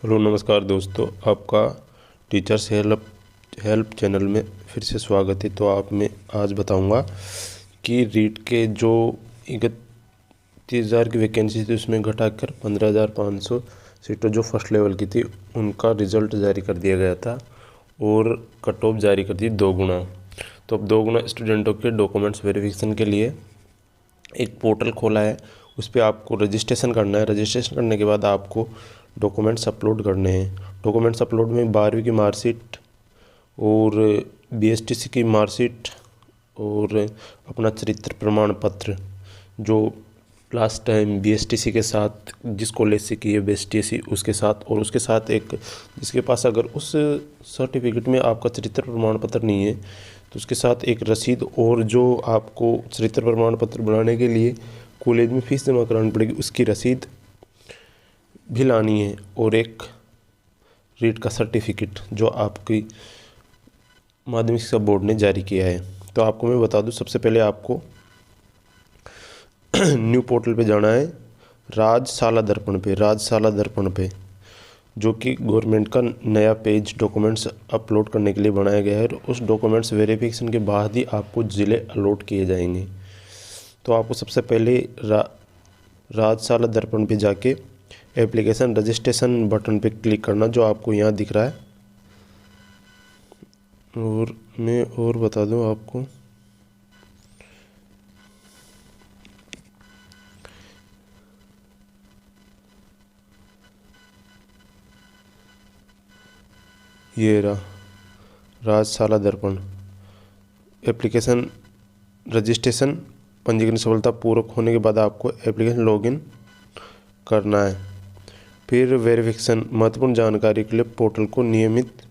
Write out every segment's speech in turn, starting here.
Hello नमस्कार दोस्तों, आपका टीचर्स हेल्प चैनल में फिर से स्वागत है। तो आप मैं आज बताऊंगा कि रीट के जो 31,000 की वैकेंसी थी उसमें घटाकर 15,500 सीटों जो फर्स्ट लेवल की थी उनका रिज़ल्ट जारी कर दिया गया था और कट ऑफ जारी कर दी 2 गुना। तो अब 2 गुना स्टूडेंटों के डॉक्यूमेंट्स वेरिफिकेशन के लिए एक पोर्टल खोला है। उस पर आपको रजिस्ट्रेशन करना है। रजिस्ट्रेशन करने के बाद आपको डॉक्यूमेंट्स अपलोड करने हैं। डॉक्यूमेंट्स अपलोड में 12वीं की मार्कशीट और बीएसटीसी की मार्कशीट और अपना चरित्र प्रमाण पत्र जो लास्ट टाइम बीएसटीसी के साथ जिस कॉलेज से की है बीएसटीसी उसके साथ, और उसके साथ एक जिसके पास अगर उस सर्टिफिकेट में आपका चरित्र प्रमाण पत्र नहीं है तो उसके साथ एक रसीद, और जो आपको चरित्र प्रमाण पत्र बनाने के लिए कॉलेज में फ़ीस जमा करानी पड़ेगी उसकी रसीद भी लानी है, और एक रीट का सर्टिफिकेट जो आपकी माध्यमिक शिक्षा बोर्ड ने जारी किया है। तो आपको मैं बता दूं, सबसे पहले आपको न्यू पोर्टल पे जाना है, राजशाला दर्पण पे जो कि गवर्नमेंट का नया पेज डॉक्यूमेंट्स अपलोड करने के लिए बनाया गया है। और उस डॉक्यूमेंट्स वेरिफिकेशन के बाद ही आपको ज़िले अलॉट किए जाएंगे। तो आपको सबसे पहले राजशाला दर्पण पे जाके एप्लीकेशन रजिस्ट्रेशन बटन पे क्लिक करना जो आपको यहाँ दिख रहा है। और मैं और बता दूँ आपको, ये रहा राजशाला दर्पण एप्लीकेशन रजिस्ट्रेशन पंजीकरण सफलतापूर्वक होने के बाद आपको एप्लीकेशन लॉगिन करना है। फिर वेरिफिकेशन महत्वपूर्ण जानकारी के लिए पोर्टल को नियमित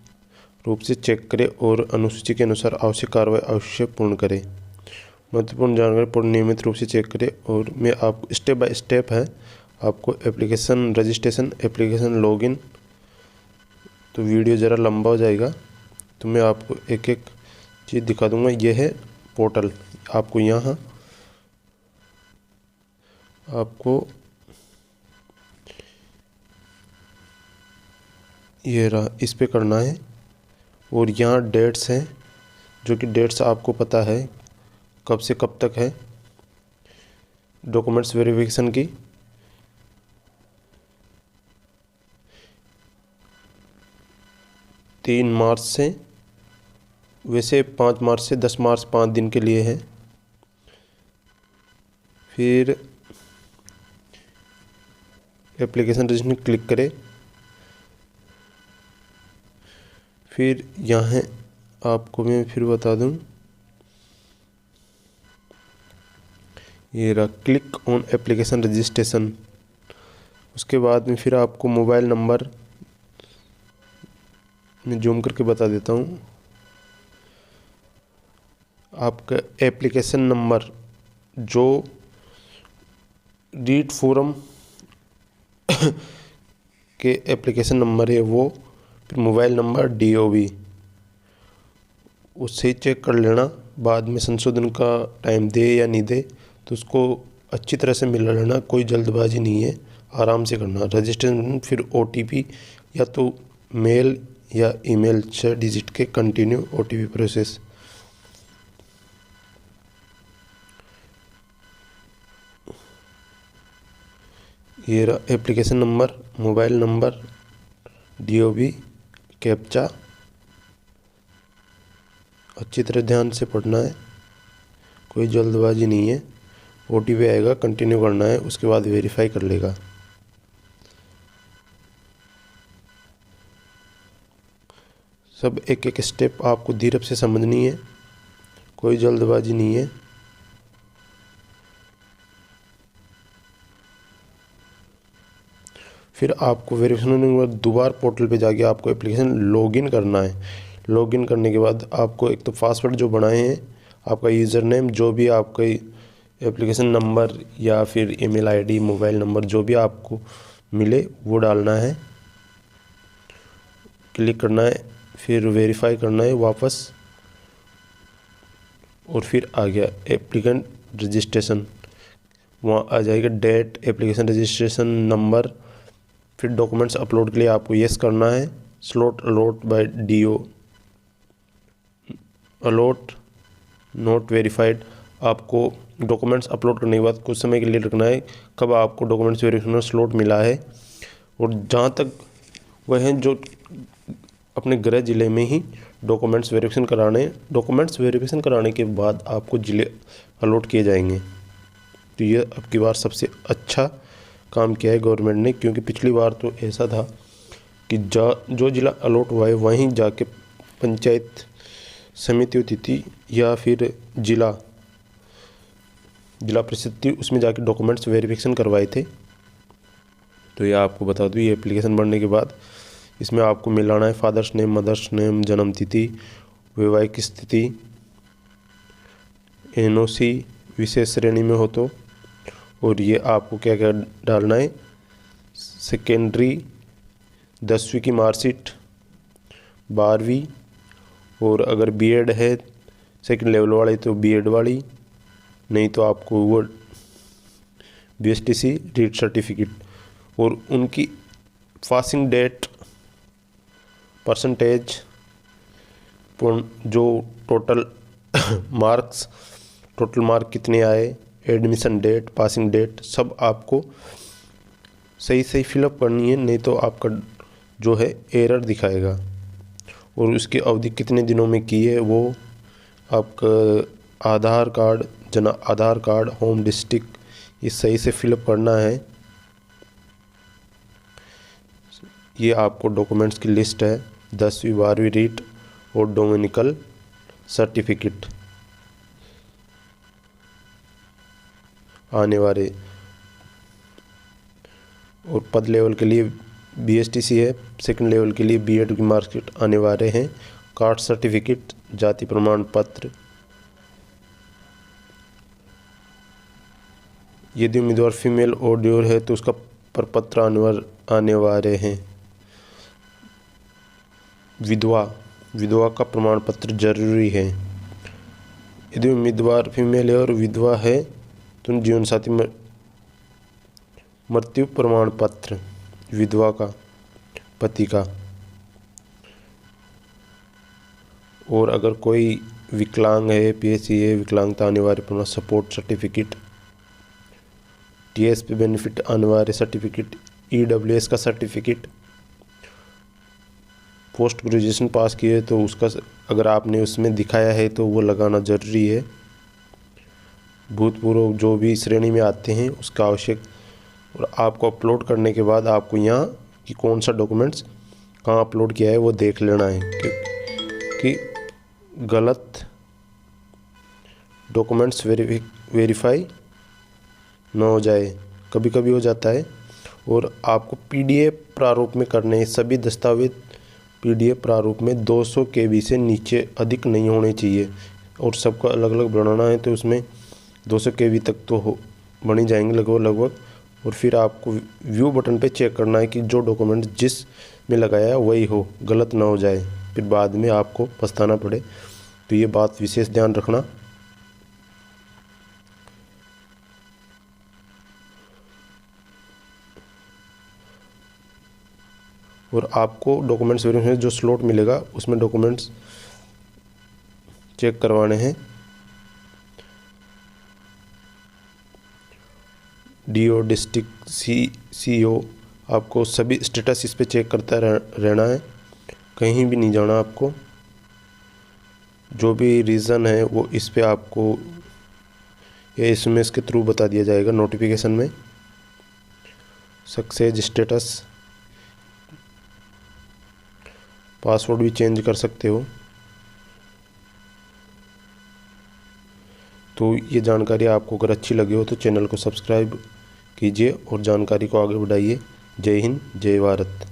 रूप से चेक करें और अनुसूची के अनुसार आवश्यक कार्रवाई अवश्य पूर्ण करें। महत्वपूर्ण जानकारी पोर्टल नियमित रूप से चेक करें, और मैं आपको स्टेप बाय स्टेप है आपको एप्लीकेशन रजिस्ट्रेशन एप्लीकेशन लॉगिन, तो वीडियो ज़रा लंबा हो जाएगा तो मैं आपको एक एक चीज़ दिखा दूंगा। यह है पोर्टल, आपको यहाँ आपको ये रहा, इस पे करना है। और यहाँ डेट्स हैं जो कि डेट्स आपको पता है कब से कब तक है डॉक्यूमेंट्स वेरिफिकेशन की। 3 मार्च से, वैसे 5 मार्च से 10 मार्च 5 दिन के लिए है। फिर एप्लीकेशन रजिस्ट्रेशन क्लिक करें। फिर यहाँ आपको मैं फिर बता दूं, ये रहा क्लिक ऑन एप्लीकेशन रजिस्ट्रेशन। उसके बाद में फिर आपको मोबाइल नंबर मैं जूम करके बता देता हूँ। आपका एप्लीकेशन नंबर जो रीट फोरम के एप्लीकेशन नंबर है वो, फिर मोबाइल नंबर DOB उससे ही चेक कर लेना। बाद में संशोधन का टाइम दे या नहीं दे तो उसको अच्छी तरह से मिला लेना, कोई जल्दबाजी नहीं है, आराम से करना रजिस्ट्रेशन। फिर OTP या तो मेल या ईमेल 6 डिजिट के कंटिन्यू OTP प्रोसेस। ये रहा application number, mobile number, DOB, captcha, अच्छी तरह ध्यान से पढ़ना है, कोई जल्दबाजी नहीं है। OTP आएगा, कंटिन्यू करना है, उसके बाद वेरीफाई कर लेगा। सब एक एक स्टेप आपको धीरे से समझनी है, कोई जल्दबाजी नहीं है। फिर आपको वेरिफिकेशन होने के बाद दोबारा पोर्टल पे जाके आपको एप्लीकेशन लॉगिन करना है। लॉगिन करने के बाद आपको एक तो पासवर्ड जो बनाए हैं, आपका यूज़र नेम, जो भी आपका एप्लीकेशन नंबर या फिर ईमेल आईडी मोबाइल नंबर जो भी आपको मिले वो डालना है, क्लिक करना है, फिर वेरीफाई करना है वापस, और फिर आ गया एप्लीकेंट रजिस्ट्रेशन। वहाँ आ जाएगा डेट, एप्लीकेशन रजिस्ट्रेशन नंबर, फिर डॉक्यूमेंट्स अपलोड के लिए आपको येस करना है। Slot allot by DO, allot not verified. आपको डॉक्यूमेंट्स अपलोड करने के बाद कुछ समय के लिए रखना है कब आपको डॉक्यूमेंट्स वेरिफिकेशन स्लॉट मिला है। और जहाँ तक वह हैं जो अपने गृह जिले में ही डॉक्यूमेंट्स वेरिफिकेशन कराने के बाद आपको जिले अलॉट किए जाएंगे। तो ये अब की बार सबसे अच्छा काम किया है गवर्नमेंट ने, क्योंकि पिछली बार तो ऐसा था कि जो जिला अलॉट हुआ है वहीं जाके पंचायत समिति होती थी या फिर जिला परिषद थी, उसमें जाके डॉक्यूमेंट्स वेरिफिकेशन करवाए थे। तो ये आपको बता दूँ, ये एप्लीकेशन बनने के बाद इसमें आपको मिलाना है फादर्स नेम, मदर्स नेम, जन्म तिथि, वैवाहिक स्थिति, NOC विशेष श्रेणी में हो तो, और ये आपको क्या क्या डालना है, सेकेंडरी 10वीं की मार्कशीट, 12वीं, और अगर BEd है सेकंड लेवल वाली तो BEd वाली, नहीं तो आपको वो BSTC रीड सर्टिफिकेट, और उनकी पासिंग डेट, परसेंटेज, जो टोटल मार्क कितने आए, एडमिशन डेट, पासिंग डेट, सब आपको सही फिलअप करनी है, नहीं तो आपका जो है एरर दिखाएगा। और उसकी अवधि कितने दिनों में की है वो आपका आधार कार्ड, होम डिस्ट्रिक्ट, ये सही से फिलअप करना है। ये आपको डॉक्यूमेंट्स की लिस्ट है, 10वीं 12वीं रीट और डोमिनिकल सर्टिफिकेट आने वाले, और पद लेवल के लिए BSTC है, सेकंड लेवल के लिए BEd की मार्कशीट आने वाले हैं, कास्ट सर्टिफिकेट, जाति प्रमाण पत्र। यदि उम्मीदवार फीमेल और ड्योर है तो उसका प्रपत्र आने वाले हैं। विधवा का प्रमाण पत्र जरूरी है। यदि उम्मीदवार फीमेल है और विधवा है तो जीवन साथी मृत्यु प्रमाण पत्र, विधवा का, पति का। और अगर कोई विकलांग है, PSC है, विकलांगता अनिवार्य प्रमाण सपोर्ट सर्टिफिकेट, TSP बेनिफिट अनिवार्य सर्टिफिकेट, EWS का सर्टिफिकेट, पोस्ट ग्रेजुएशन पास किए तो उसका अगर आपने उसमें दिखाया है तो वो लगाना ज़रूरी है। भूतपूर्व जो भी श्रेणी में आते हैं उसका आवश्यक। और आपको अपलोड करने के बाद आपको यहाँ कि कौन सा डॉक्यूमेंट्स कहाँ अपलोड किया है वो देख लेना है कि गलत डॉक्यूमेंट्स वेरीफाई ना हो जाए, कभी कभी हो जाता है। और आपको PDF प्रारूप में करने हैं सभी दस्तावेज, PDF प्रारूप में 200 KB से नीचे अधिक नहीं होने चाहिए, और सबका अलग अलग बनाना है तो उसमें 200 KB तक तो बन ही जाएंगे लगभग। और फिर आपको व्यू बटन पे चेक करना है कि जो डॉक्यूमेंट जिस में लगाया है वही हो, गलत ना हो जाए, फिर बाद में आपको पछताना पड़े। तो ये बात विशेष ध्यान रखना। और आपको डॉक्यूमेंट्स वेरिफिकेशन जो स्लॉट मिलेगा उसमें डॉक्यूमेंट्स चेक करवाने हैं। DO डिस्ट्रिक्ट CO आपको सभी स्टेटस इस पे चेक करता रहना है, कहीं भी नहीं जाना आपको। जो भी रीज़न है वो इस पे आपको ये SMS के थ्रू बता दिया जाएगा नोटिफिकेशन में। सक्सेस स्टेटस, पासवर्ड भी चेंज कर सकते हो। तो ये जानकारी आपको अगर अच्छी लगी हो तो चैनल को सब्सक्राइब कीजिए और जानकारी को आगे बढ़ाइए। जय हिंद, जय भारत।